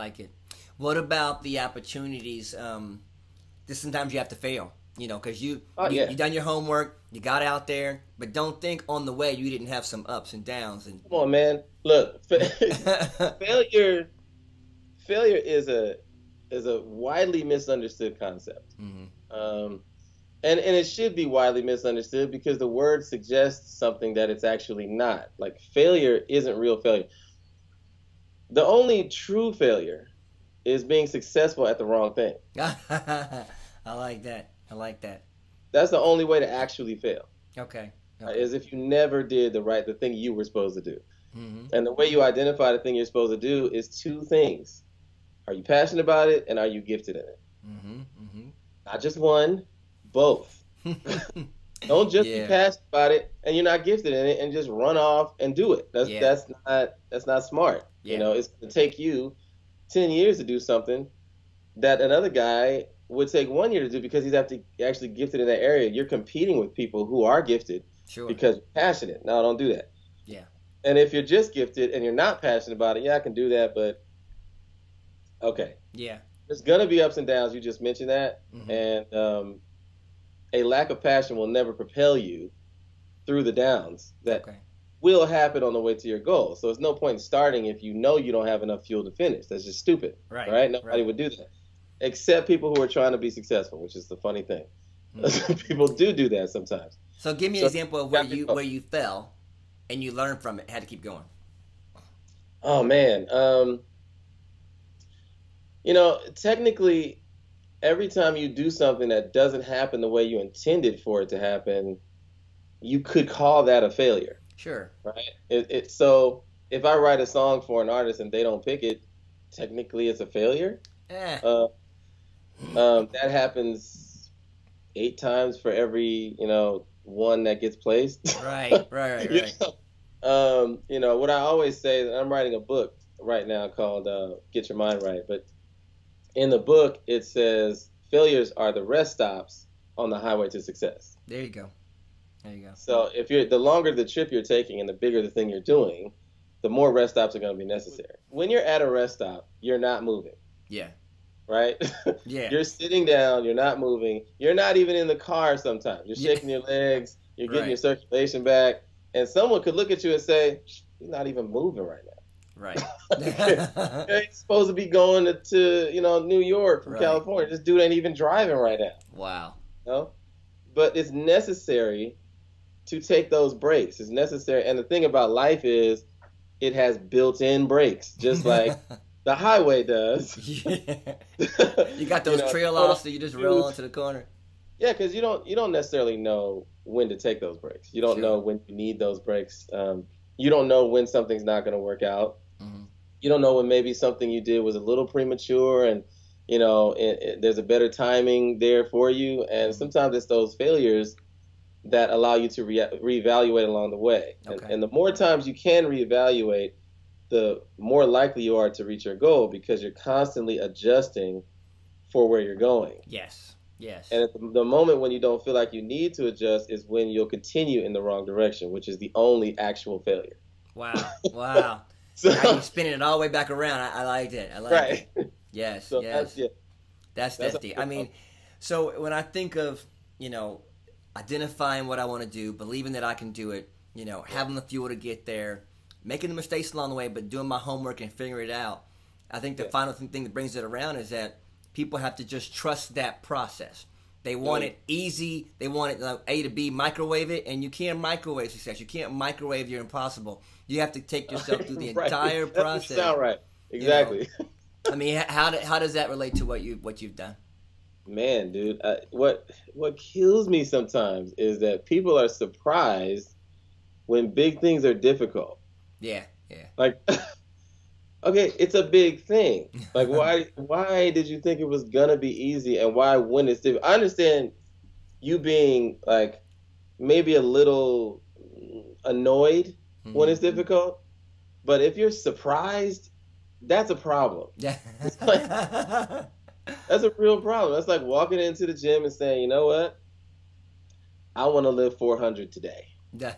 like it. What about the opportunities? Just sometimes you have to fail, you know, because you done your homework, you got out there, but don't think on the way you didn't have some ups and downs. And Come on, man. Look, failure is a widely misunderstood concept. And it should be widely misunderstood because the word suggests something that it's actually not. Like, failure isn't real failure. The only true failure is being successful at the wrong thing. I like that. I like that. That's the only way to actually fail. Okay. Is if you never did the thing you were supposed to do. And the way you identify the thing you're supposed to do is two things. Are you passionate about it, and are you gifted in it? Not just one, both. Don't just be passionate about it and you're not gifted in it and just run off and do it. That's not smart. You know, it's going to take you 10 years to do something that another guy would take 1 year to do because he's actually gifted in that area. You're competing with people who are gifted because you're passionate. No, don't do that. Yeah. And if you're just gifted and you're not passionate about it, I can do that, but okay. Yeah. There's going to be ups and downs. You just mentioned that. And a lack of passion will never propel you through the downs that will happen on the way to your goal. So there's no point in starting if you know you don't have enough fuel to finish. That's just stupid. Right? Nobody would do that. Except people who are trying to be successful, which is the funny thing. People do that sometimes. So give me an example of where you fell and you learned from it, had to keep going. Oh, man. You know, technically, every time you do something that doesn't happen the way you intended for it to happen, you could call that a failure. Sure. Right? So if I write a song for an artist and they don't pick it, technically it's a failure. That happens 8 times for every, one that gets placed. Right. You know, what I always say, that I'm writing a book right now called Get Your Mind Right, but in the book, it says failures are the rest stops on the highway to success. There you go. So if the longer the trip you're taking and the bigger the thing you're doing, the more rest stops are going to be necessary. When you're at a rest stop, you're not moving. Yeah. Right? Yeah. You're sitting down, you're not moving. You're not even in the car sometimes. You're shaking your legs, you're getting your circulation back, and someone could look at you and say, "You're not even moving right now." Right. You're supposed to be going to New York from California. This dude ain't even driving right now. Wow. But it's necessary to take those breaks. It's necessary. And the thing about life is it has built-in brakes, just like the highway does. You got those trail offs that you just roll into the corner. Yeah, because you don't necessarily know when to take those breaks. You don't know when you need those breaks. You don't know when something's not going to work out. You don't know when maybe something you did was a little premature and, there's a better timing there for you. And sometimes it's those failures that allow you to reevaluate along the way. And the more times you can reevaluate, the more likely you are to reach your goal because you're constantly adjusting for where you're going. Yes. And at the moment when you don't feel like you need to adjust is when you'll continue in the wrong direction, which is the only actual failure. Wow. So, now you're spinning it all the way back around. I liked it. It. Yes. That's deep. I mean, so when I think of, identifying what I want to do, believing that I can do it, having the fuel to get there, making the mistakes along the way, but doing my homework and figuring it out, I think the final thing that brings it around is that people have to just trust that process. They want it easy. They want it like A to B, microwave it, and you can't microwave success. You can't microwave your impossible. You have to take yourself through the entire process. That sound right. Exactly. I mean, how does that relate to what you've done? Man, dude, what kills me sometimes is that people are surprised when big things are difficult. Yeah. Like, okay, it's a big thing. Like, why did you think it was gonna be easy, and why when it's difficult? I understand you being like maybe a little annoyed when it's difficult, but if you're surprised, that's a problem. Yeah. That's a real problem. That's like walking into the gym and saying, you know what? I want to live 400 today. Yeah.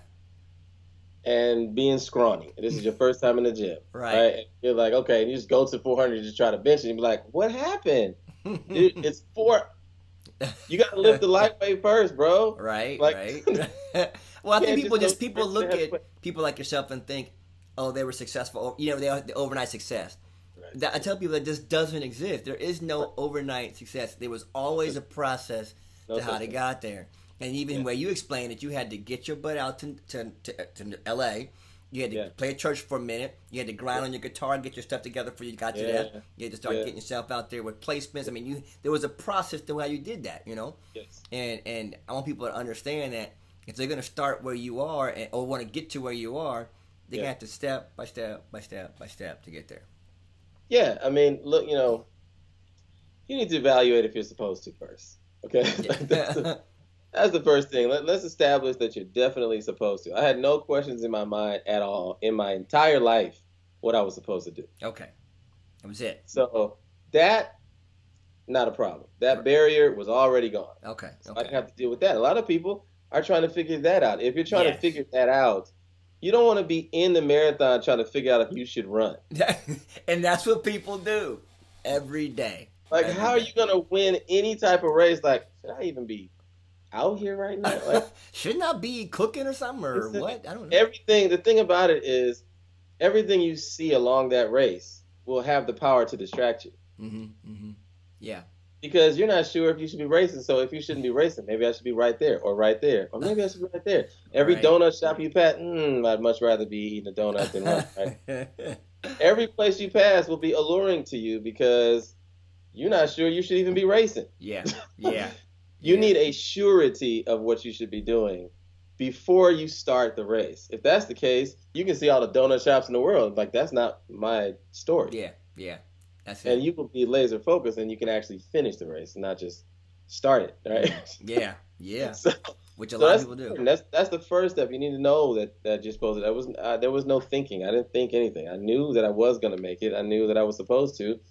and being scrawny. This is your first time in the gym, right? And you're like, okay, and you just go to 400 to just try to bench, and you're like, what happened? Dude, it's 4. You got to lift the light weight first, bro. Right, like, right. Well, I think people look at people like yourself and think, oh, they were successful. You know, the overnight success. Right. I tell people that this doesn't exist. There is no overnight success. There was always a process to how they got there. And even where you explained that you had to get your butt out to L.A., you had to play at church for a minute. You had to grind on your guitar and get your stuff together before you got to that. You had to start getting yourself out there with placements. I mean, there was a process to how you did that, you know? Yes. And I want people to understand that if they're going to start where you are or want to get to where you are, they're going to have to step by step by step by step to get there. Yeah. I mean, look, you know, you need to evaluate if you're supposed to first. Okay? That's the first thing. Let's establish that you're definitely supposed to. I had no questions in my mind at all in my entire life what I was supposed to do. Okay. That was it. So that, not a problem. That barrier was already gone. Okay. So I didn't have to deal with that. A lot of people are trying to figure that out. If you're trying to figure that out, you don't want to be in the marathon trying to figure out if you should run. And that's what people do every day. Like, how are you going to win any type of race? Like, should I even be out here right now? Like, shouldn't I be cooking or something or what? I don't know. Everything. The thing about it is, everything you see along that race will have the power to distract you. Yeah. Because you're not sure if you should be racing. So if you shouldn't be racing, maybe I should be right there, or maybe I should be right there. Every donut shop you pass, I'd much rather be eating a donut than one. Right? Every place you pass will be alluring to you because you're not sure you should even be racing. Yeah. You need a surety of what you should be doing before you start the race. If that's the case, you can see all the donut shops in the world. Like, that's not my story. Yeah. That's it. And you will be laser focused, and you can actually finish the race, and not just start it, right? Yeah. Which a lot of people do. That's the first step. You need to know that you're supposed to. There was no thinking. I didn't think anything. I knew that I was going to make it. I knew that I was supposed to,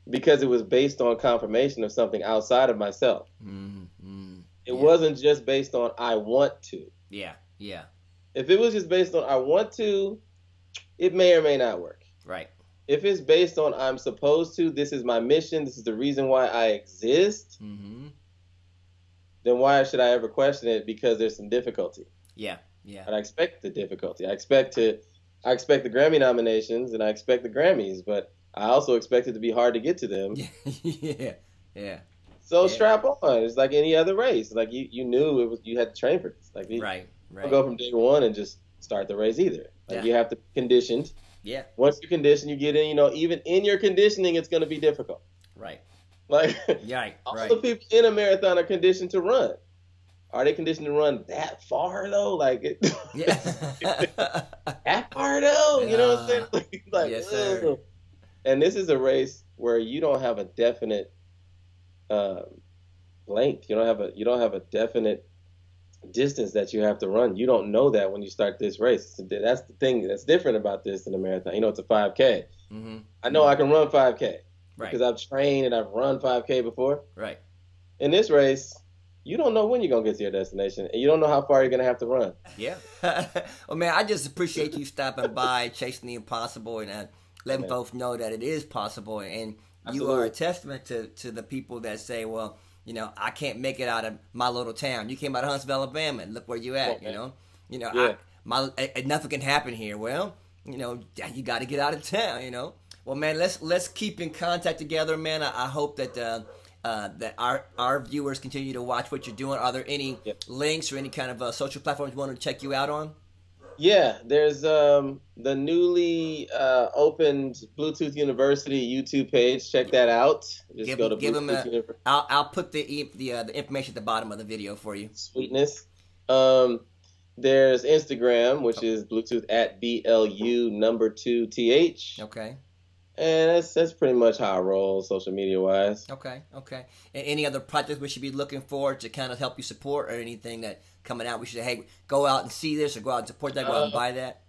because it was based on confirmation of something outside of myself. It wasn't just based on I want to. Yeah. If it was just based on I want to, it may or may not work. Right. If it's based on I'm supposed to, this is my mission, this is the reason why I exist, then why should I ever question it? Because there's some difficulty. Yeah. And I expect the difficulty. I expect the Grammy nominations and I expect the Grammys, but I also expect it to be hard to get to them. Yeah. So strap on. It's like any other race. Like you knew you had to train for this. Like right. Don't go from day one and just start the race either. Like you have to be conditioned. Yeah. Once you're conditioned, you get in. You know, even in your conditioning, it's going to be difficult. Right. Like all the people in a marathon are conditioned to run. Are they conditioned to run that far though? Like that far though? You know what I'm saying? Like yes, sir. And this is a race where you don't have a definite length. You don't have a definite distance that you have to run. You don't know that when you start this race. That's the thing that's different about this than a marathon. You know, it's a 5K. I know I can run 5K because I've trained and I've run 5K before. Right. In this race, you don't know when you're going to get to your destination, and you don't know how far you're going to have to run. Yeah. Well, man, I just appreciate you stopping by, chasing the impossible, and letting folks know that it is possible. And you are a testament to the people that say, well, you know, I can't make it out of my little town. You came out of Huntsville, Alabama, and look where you at. Nothing can happen here. Well, you know, you got to get out of town. You know. Well, man, let's keep in contact together, man. I hope that that our viewers continue to watch what you're doing. Are there any links or any kind of social platforms you want to check you out on? Yeah, there's the newly opened Blu2th University YouTube page. Check that out. Just go to Blu2th University. I'll put the information at the bottom of the video for you. Sweetness. There's Instagram, which is Blu2th at BLU2TH. Okay. And that's pretty much how I roll, social media wise. Okay. And any other projects we should be looking for to kind of help you support, or anything that coming out we should say, hey, go out and see this, or go out and support that, go out and buy that?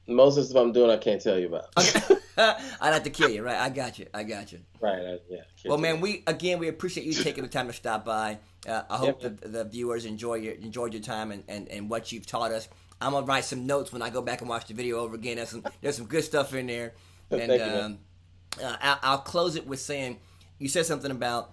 Most of the stuff I'm doing I can't tell you about. Okay. I'd have to kill you, right? I got you. Right, yeah. Well, man, we appreciate you taking the time to stop by. I hope the viewers enjoyed your time and what you've taught us. I'm gonna write some notes when I go back and watch the video over again. There's some good stuff in there, and Thank you, I'll close it with saying you said something about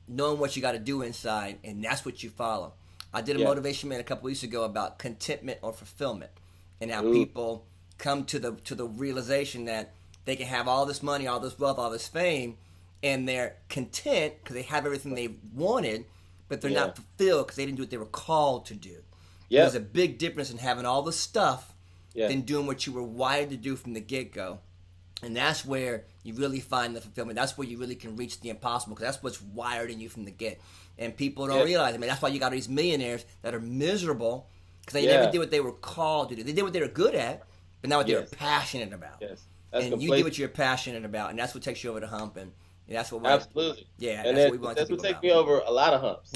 knowing what you got to do inside, and that's what you follow. I did a motivation man a couple weeks ago about contentment or fulfillment, and how people come to the realization that they can have all this money, all this wealth, all this fame, and they're content because they have everything they wanted, but they're not fulfilled because they didn't do what they were called to do. There's a big difference in having all the stuff than doing what you were wired to do from the get-go. And that's where you really find the fulfillment. That's where you really can reach the impossible, because that's what's wired in you from the get. And people don't realize it. I mean, that's why you got all these millionaires that are miserable because they never did what they were called to do. They did what they were good at, but not what they were passionate about. And you do what you're passionate about, and that's what takes you over the hump. And that's what absolutely. Yeah, and that's what we want that's what takes me over a lot of humps.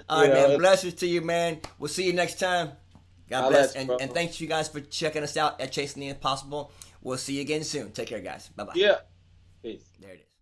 All right, man. Blessings to you, man. We'll see you next time. God bless. And thanks you guys for checking us out at Chasing the Impossible. We'll see you again soon. Take care, guys. Bye-bye. Yeah. Peace. There it is.